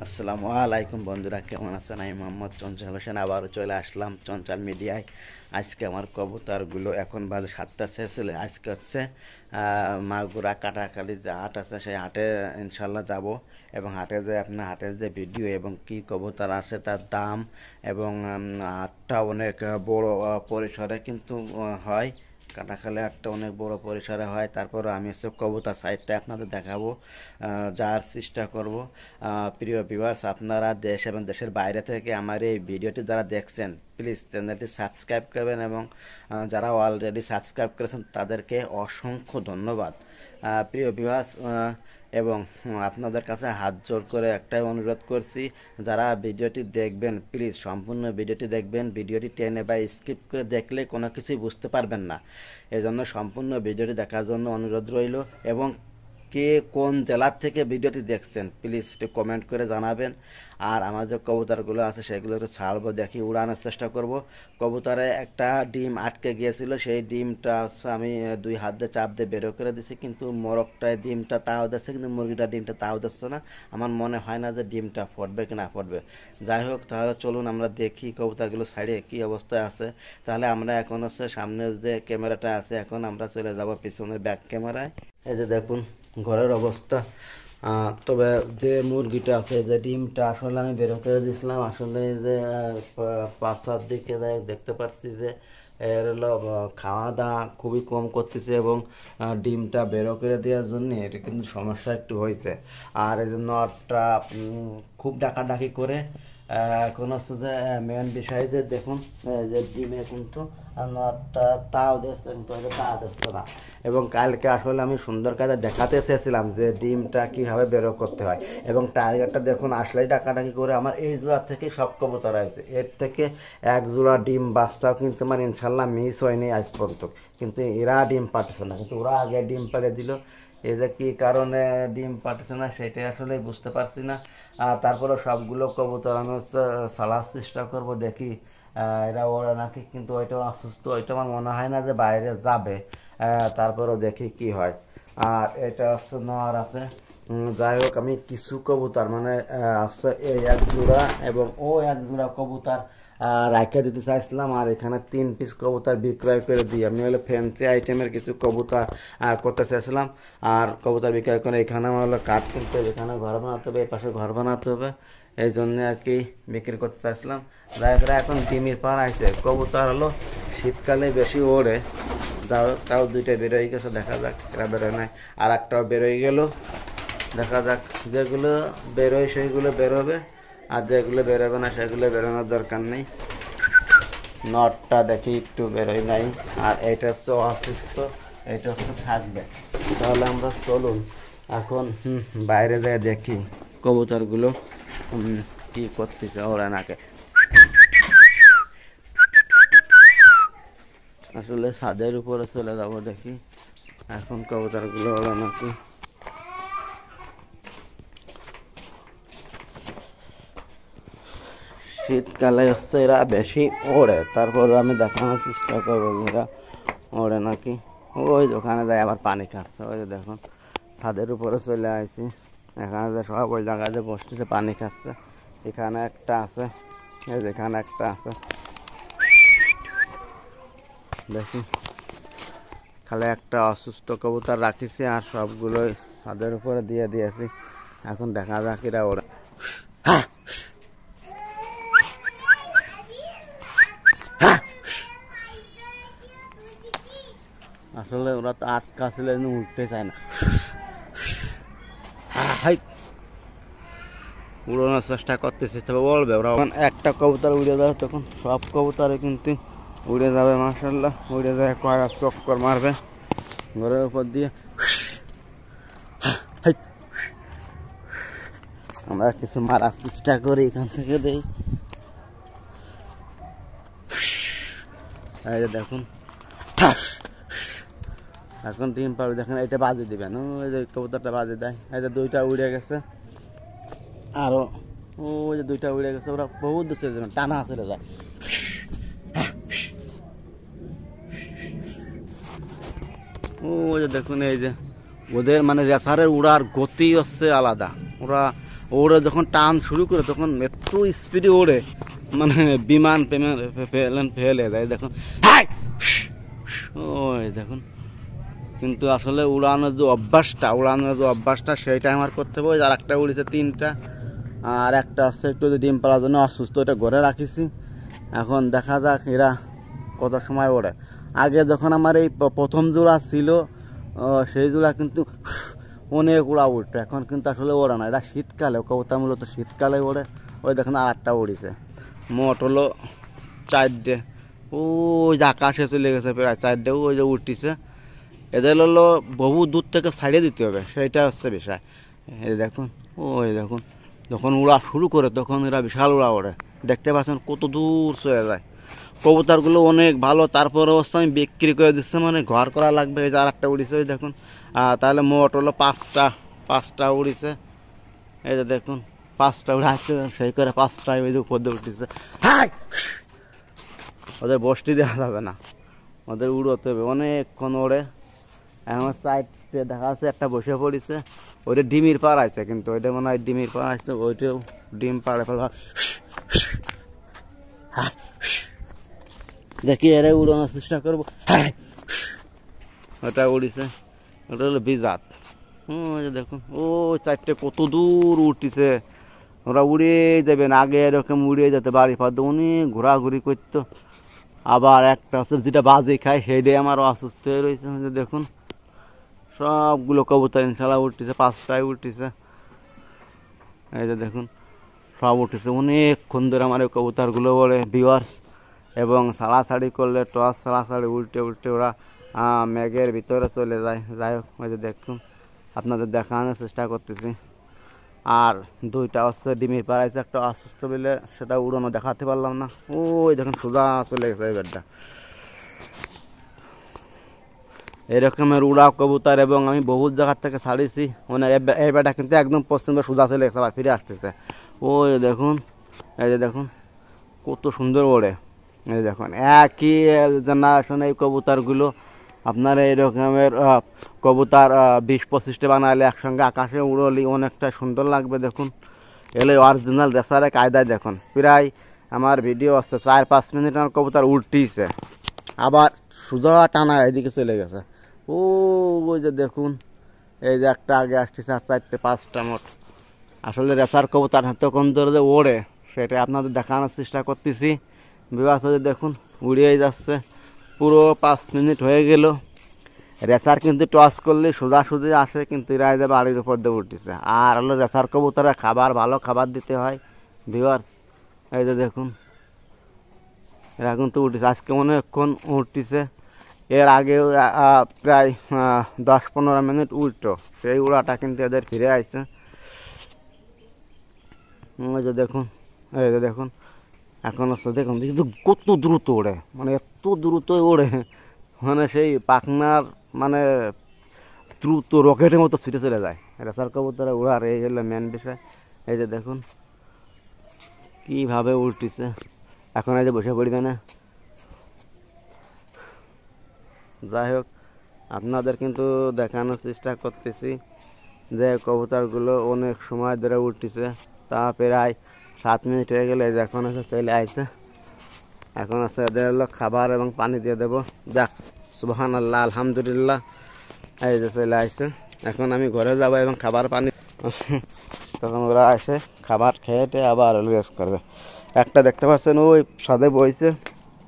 আসসালামু আলাইকুম বন্ধুরা, কেমন আছেন? আমি মোহাম্মদ চঞ্চল হোসেন আবারও চলে আসলাম চঞ্চল মিডিয়ায়। আজকে আমার কবুতরগুলো এখন বাজে 7টা ছেলে। আজকে হচ্ছে মাগুরা কাটাখালি যে হাট আছে, সেই হাটে ইনশাল্লাহ যাব এবং হাটে যে আপনার হাটের যে ভিডিও এবং কি কবুতর আছে তার দাম এবং হাটটা অনেক বড় পরিসরে কিন্তু হয়। কাটাখালী হাটটা অনেক বড় পরিসরে হয়। তারপরে আমি হচ্ছে কবুতর সাইডটা আপনাদের দেখাবো, যাওয়ার চেষ্টা করব। প্রিয় ভিউয়ার্স, আপনারা দেশ এবং দেশের বাইরে থেকে আমার এই ভিডিওটি যারা দেখছেন, প্লিজ চ্যানেলটি সাবস্ক্রাইব করবেন এবং যারা অলরেডি সাবস্ক্রাইব করেছেন তাদেরকে অসংখ্য ধন্যবাদ। প্রিয় ভিউয়ার্স, এবং আপনাদের কাছে হাত জোর করে একটাই অনুরোধ করছি, যারা ভিডিওটি দেখবেন প্লিজ সম্পূর্ণ ভিডিওটি দেখবেন। ভিডিওটি টেনে বা স্কিপ করে দেখলে কোনো কিছুই বুঝতে পারবেন না। এজন্য সম্পূর্ণ ভিডিওটি দেখার জন্য অনুরোধ রইল এবং কে কোন জেলার থেকে ভিডিওটি দেখছেন প্লিজ একটু কমেন্ট করে জানাবেন। আর আমার যে কবুতরগুলো আছে সেগুলো একটু ছাড়বো, দেখি উড়ানোর চেষ্টা করব। কবুতরে একটা ডিম আটকে গিয়েছিল, সেই ডিমটা আমি 2 হাত দিয়ে চাপ দিয়ে বেরো করে দিছি, কিন্তু মোরগটায় ডিমটা তাও দিচ্ছে, কিন্তু মুরগিটা ডিমটা তাও দিচ্ছে না। আমার মনে হয় না যে ডিমটা ফুটবে কি না ফুটবে। যাই হোক, তাহলে চলুন আমরা দেখি কবুতরগুলো ছাড়িয়ে কী অবস্থায় আছে। তাহলে আমরা এখন হচ্ছে সামনের যে ক্যামেরাটা আছে, এখন আমরা চলে যাব পিছনের ব্যাক ক্যামেরায়। এই যে দেখুন ঘরের অবস্থা। তবে যে মুরগিটা আছে, যে ডিমটা আসলে আমি বের করে দিয়েছিলাম, আসলে যে পাঁচার দিকে দেখতে পাচ্ছি যে এর হলো খাওয়া দাওয়া খুবই কম করতেছে এবং ডিমটা বেরো করে দেওয়ার জন্য এটা কিন্তু সমস্যা একটু হয়েছে। আর এই জন্য নটটা খুব ডাকাডাকি করে। এখন হচ্ছে যে মেন বিষয় যে দেখুন যে ডিমে কিন্তু নটটা তাও দিচ্ছে, কিন্তু তাও দিচ্ছে না। এবং কালকে আসলে আমি সুন্দর কাজে দেখাতে চেয়েছিলাম যে ডিমটা কীভাবে বেরো করতে হয়। এবং টাইগারটা দেখুন আসলেই ডাকাডাকি করে আমার এই জোড়া থেকে সব কবুতর আছে, এর থেকে এক জোড়া ডিম বাচ্চাও কিন্তু আমার ইনশাল্লাহ মিস হয়নি আজ পর্যন্ত। কিন্তু এরা ডিম পাঠাচ্ছে না, কিন্তু ওরা আগে ডিম পাড়ে দিল। এই যে কী কারণে ডিম পাঠাচ্ছে না সেটাই আসলে বুঝতে পারছি না। তারপরে সবগুলো কবুতর আমি হচ্ছে সালার চেষ্টা করব, দেখি এরা ওরা নাকি, কিন্তু ওইটাও অসুস্থ, ওইটা আমার মনে হয় না যে বাইরে যাবে। তারপরেও দেখি কি হয়। আর এটা হচ্ছে নর আছে। যাই হোক, আমি কিছু কবুতর মানে হচ্ছে এই এক জোড়া এবং ও এক জোড়া কবুতর রাখা দিতে চাইছিলাম। আর এখানে 3 পিস কবুতর বিক্রয় করে দিই। আমি হলো ফ্যান্সি আইটেমের কিছু কবুতর করতে চাইছিলাম। আর কবুতর বিক্রয় করে এখানে আমার হলো কাঠ কিনতে হবে, এখানে ঘর বানাতে হবে, এই পাশে ঘর বানাতে হবে, এই জন্যে আর কি বিক্রি করতে চাইছিলাম। যাই হোক, এখন ডিমের পার আছে। কবুতর হলো শীতকালে বেশি ওড়ে। তাও 2টা বেরোয় গেছে, দেখা যাক এরা বেরোয় নাই। আর একটাও বেরোয় গেল, দেখা যাক। যেগুলো বেরোয় সেইগুলো বেরোবে, আর যেগুলো বেরোবে না সেগুলো বেরোনোর দরকার নেই। নটটা দেখি একটু বেরোয় নাই, আর এইটা হচ্ছে অসুস্থ, এইটা হচ্ছে থাকবে। তাহলে আমরা চলুন এখন বাইরে যাই দেখি কবুতরগুলো কি করতেছে ওরা নাকে। আসলে ছাদের উপরে চলে যাব, দেখি এখন কবুতরগুলো ওরা নাকি। শীতকালে হচ্ছে এরা বেশি ওড়ে, তারপর আমি দেখানোর চেষ্টা করবো এরা ওড়ে নাকি। ওই ওখানে যায় আবার পানি খাচ্ছে, ওই যে দেখুন ছাদের উপরে চলে আসছি। এখানে যে সব ওই জায়গায় যে বসতেছে পানি খাচ্ছে। এখানে একটা আছে, এই যেখানে একটা আছে দেখি। খালি একটা অসুস্থ কবুতর রাখিছি, আর সবগুলোই ছাদের উপরে দিয়ে দিয়েছি। এখন দেখা যাক এরা ওরা। আসলে ওরা তো আটকা ছিল, উঠতে চায় না, উড়ানোর চেষ্টা করতেছে, তবে বলবে ওরা। একটা কবুতর উড়ে যাবে তখন সব কবুতরে কিন্তু উড়ে যাবে। মাশাআল্লাহ, উড়ে যায়, কয়েক চক্কর মারবে ঘরের উপর দিয়ে। আমরা কিছু মারার চেষ্টা করি এখান থেকে, দেই। এই যে দেখুন এখন ডিম পাবে, দেখেন এটা বাজে দিবেন। ওই যে কবুতরটা বাজে দেয়, এই যে 2টা উড়ে গেছে, আরো ওই যে 2টা উড়ে গেছে। ওরা বহুত দূর চলে যাবে, টানা চলে যায়। ওই যে দেখুন, এই যে ওদের মানে রেসারের উড়ার গতি হচ্ছে আলাদা। ওরা ওড়ে যখন টান শুরু করে তখন এত স্পিডে ওড়ে মানে বিমান ফেলে যায় দেখুন। ওই দেখুন, কিন্তু আসলে উড়ানোর যে অভ্যাসটা সেইটা আমার করতে হবে। আর একটা উড়েছে 3টা, আর একটা আছে একটু ডিম পাড়ার জন্য অসুস্থ, ওটা ঘরে রাখিছি। এখন দেখা যাক এরা কত সময় ওড়ে। আগে যখন আমার এই প্রথম জোড়া ছিল সেই জোড়া কিন্তু অনেক উড়া উঠতো, এখন কিন্তু আসলে ওড়ে না। এটা শীতকালে কবুতর মূলত শীতকালে ওড়ে। ওই দেখুন আর একটা উড়িছে, মোট হলো 4টে। ওই যে আকাশে চলে গেছে প্রায় 4টে, ওই যে উঠতেছে। এদের হলো বহু দূর থেকে ছাড়িয়ে দিতে হবে, সেইটা হচ্ছে বিষয়। এই দেখুন, ওই দেখুন যখন উড়া শুরু করে তখন এরা বিশাল উড়া ওড়ে, দেখতে পাচ্ছেন কত দূর চলে যায়। কবুতরগুলো অনেক ভালো, তারপরে অবশ্য আমি বিক্রি করে দিচ্ছি, মানে ঘর করা লাগবে। এই যে আর একটা উড়িছে, ওই দেখুন। তাহলে মোট হলো 5টা উড়িছে। এই যে দেখুন 5টা উড়ে আসছে, সেই করে 5টায় ওই যে উপর দিয়ে উঠতেছে। হাই, ওদের বসতি দেওয়া যাবে না, ওদের উড়োতে হবে, অনেকক্ষণ ওড়ে। এখন সাইডে দেখা যাচ্ছে একটা বসে পড়েছে, ওইটা ডিমির পাড় আছে, কিন্তু ওইটা মনে হয় ডিমির পাড় আসছে, ওইটাও ডিম পাড়ে ফেলা। দেখি এরে উড়ানোর চেষ্টা করবো। ওটা উড়িছে, ওটা হলো বিজাত। ওই যে দেখুন, ও 4টে কত দূর উঠতেছে। ওরা উড়ে যাবেন, আগে এরকম উড়িয়ে যেতে বাড়ি ফাঁদে অনেক ঘোরাঘুরি করতো। আবার একটা হচ্ছে যেটা বাজি খায় সেইটাই আমার অসুস্থ হয়ে রয়েছে। দেখুন সবগুলো কবুতর ইনশাল্লাহ উঠতেছে, 5টায় উঠতেছে। এই যে দেখুন সব উঠেছে, অনেকক্ষণ ধরে আমার এই কবুতরগুলো ওড়ে ভিউয়ার্স। এবং সাড়াসাড়ি করলে টস সাড়াসাড়ি উল্টে ওরা মেঘের ভিতরে চলে যায়। যাই হোক, ওই যে দেখুন আপনাদের দেখানোর চেষ্টা করতেছি। আর 2টা হচ্ছে ডিমির পাড়াইছে, একটা অসুস্থ বলে সেটা উড়ানো দেখাতে পারলাম না। ওই দেখুন সোজা চলে গেছে এই বেডটা। এরকমের উড়া কবুতর এবং আমি বহুত জায়গার থেকে ছাড়িয়েছি, মানে এই বেটা কিন্তু একদম পশ্চিমে সোজা চলে গেছে, আবার ফিরে আসতেছে। ওই দেখুন, এই যে দেখুন কত সুন্দর ওড়ে। এই দেখুন একই জেনারেশন এই কবুতরগুলো আপনার এই রকমের কবুতর 20-25টা বানালে একসঙ্গে আকাশে উড়লি অনেকটা সুন্দর লাগবে। দেখুন এলে অরিজিনাল রেসারে কায়দায় দেখুন, প্রায় আমার ভিডিও আসছে 4-5 মিনিট আমার কবুতর উল্টিছে, আবার সোজা টানা এদিকে চলে গেছে। ওই যে দেখুন, এই যে একটা আগে আসতেছে, আর 4টে-5টা মোট। আসলে রেসার কবুতর এতক্ষণ ধরে যে ওড়ে সেটা আপনাদের দেখানোর চেষ্টা করতেছি। বিবাস দেখুন উড়িয়ে যাচ্ছে, পুরো 5 মিনিট হয়ে গেল। রেসার কিন্তু টস করলে সোজাসুজি আসে, কিন্তু এরা যে বাড়ির উপর দিয়ে উঠতেছে। আর হলো রেসার কবুতরের খাবার, ভালো খাবার দিতে হয় ভিউয়ার্স। এই যে দেখুন এরা কিন্তু উঠতেছে, আজকে অনেকক্ষণ উঠতেছে। এর আগেও প্রায় 10-15 মিনিট উঠতো, সেই উড়াটা কিন্তু এদের ফিরে আসছে। ওই যে দেখুন, এই যে দেখুন এখন হচ্ছে দেখুন কিন্তু কত দ্রুত ওড়ে, মানে এত দ্রুত ওড়ে, মানে সেই পাখনার মানে দ্রুত রকেটের মতো ছুটে চলে যায়। রেসার কবুতরে উড়ার এই হলো মেন বিষয়। এই যে দেখুন কীভাবে উঠতেছে। এখন এই যে বসে পড়বে না। যাই হোক, আপনাদের কিন্তু দেখানোর চেষ্টা করতেছি যে কবুতরগুলো অনেক সময় ধরে উঠতেছে, তা প্রায় 7 মিনিট হয়ে গেলে এখন এসে চলে আসছে। এখন আছে এদের হলো খাবার এবং পানি দিয়ে দেবো। যাক সুবহানাল্লাহ, আলহামদুলিল্লাহ, এই যে চলে আসছে। এখন আমি ঘরে যাবো এবং খাবার পানি তখন ওরা আসে খাবার খেয়েটে আবার রেস্ট করবে। একটা দেখতে পাচ্ছেন ওই সাদে বইছে,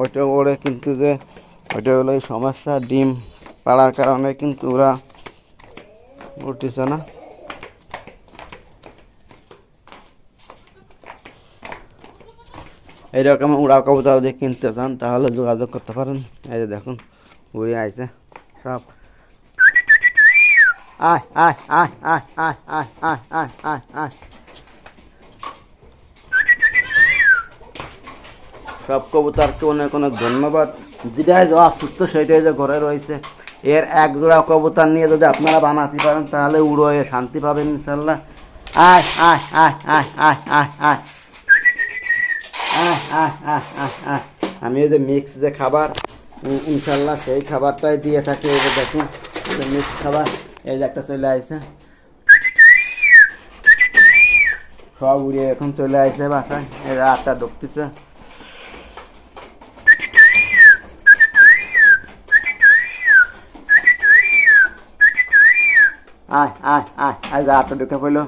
ওইটা ওড়ে, কিন্তু যে ওইটা হলো এই সমস্যা, ডিম পাড়ার কারণে কিন্তু ওরা উঠতেছে না। এইরকম উড়া কবুতর যদি কিনতে চান তাহলে যোগাযোগ করতে পারেন। এই যে দেখুন উড়ে আইছে সব। আয় আয় আয় আয় আয় আয় আয় আয় আয় আয়, সব কবুতরকে অনেক অনেক ধন্যবাদ। যেটাই যে অসুস্থ সেটাই যে ঘরে রয়েছে, এর এক জোড়া কবুতর নিয়ে যদি আপনারা বানাতে পারেন তাহলে উড়োয়ে শান্তি পাবেন ইনশাল্লাহ। আয় আয় আয় আয় আয় আয় আয় আমি এই যে মিক্স যে খাবার ইনশাল্লাহ সেই খাবারটাই দিয়ে থাকি। এই যে দেখুন মিক্স খাবার, এই যে একটা চলে আসছে। সব উড়িয়ে এখন চলে আসছে বাসায়, এরা আটটা ঢুকতেছে। আয় আয় আয় আয়, যা আটটা ঢুকে পড়লো,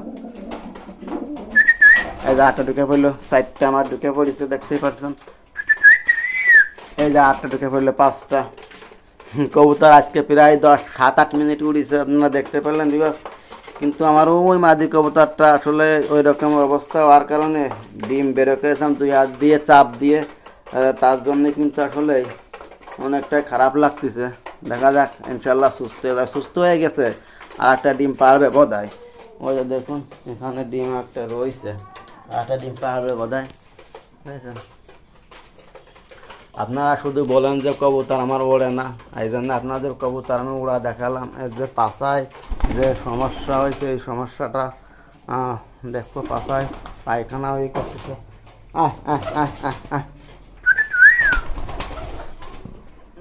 এই যে আটটা ঢুকে পড়লো, চারটা আমার ঢুকে পড়েছে দেখতেই পারছেন। এই যে আটটা ঢুকে পড়লো, 5টা কবুতর আজকে প্রায় 7-8 মিনিট উড়িছে, আপনারা দেখতে পেলেন দিবস। কিন্তু আমার ওই মাদি কবুতরটা আসলে ওই রকম অবস্থা হওয়ার কারণে ডিম বের করেছিলাম 2 হাত দিয়ে চাপ দিয়ে, তার জন্যে কিন্তু আসলে অনেকটাই খারাপ লাগতেছে। দেখা যাক, ইনশাল্লাহ সুস্থ হয়ে গেছে, আর একটা ডিম পারবে বোধহয়। ওই যে দেখুন এখানে ডিম একটা রয়েছে, আর একটা ডিম পারবে বোধহয়, বুঝেছেন। আপনারা শুধু বলেন যে কবুতর আমার ওড়ে না, এই জন্য আপনাদের কবুতর আমি উড়া দেখালাম। এর যে পাছায় যে সমস্যা হয়েছে, এই সমস্যাটা দেখো, পাছায় পায়খানা হয়ে করতেছে।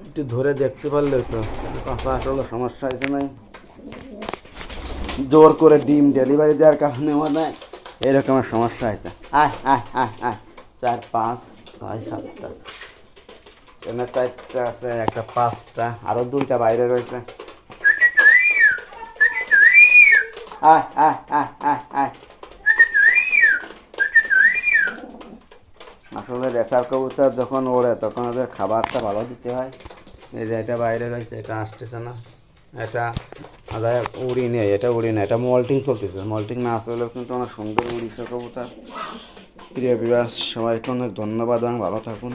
একটু ধরে দেখতে পারলে তো, পাছা আসলে সমস্যা হয়েছে নাই, জোর করে ডিম ডেলিভারি দেওয়ার কারণে মানে এরকমের সমস্যা হয়েছে। 4, 5, 6, 7টা, এখানে 4টা আছে, একটা 5টা, আরো 2টা বাইরে রয়েছে। আসলে রেসার কবুতর যখন ওড়ে তখন ওদের খাবারটা ভালো দিতে হয়। এই যে এটা বাইরে রয়েছে, এটা আসতেছে না, এটা উড়ি নেই, এটা উড়ি নেই, এটা মল্টিং চলতেছে। মল্টিং না আসলেও কিন্তু অনেক সুন্দর উড়িছে কবুতর। প্রিয় বিভাগ, সবাইকে অনেক ধন্যবাদ এবং ভালো থাকুন।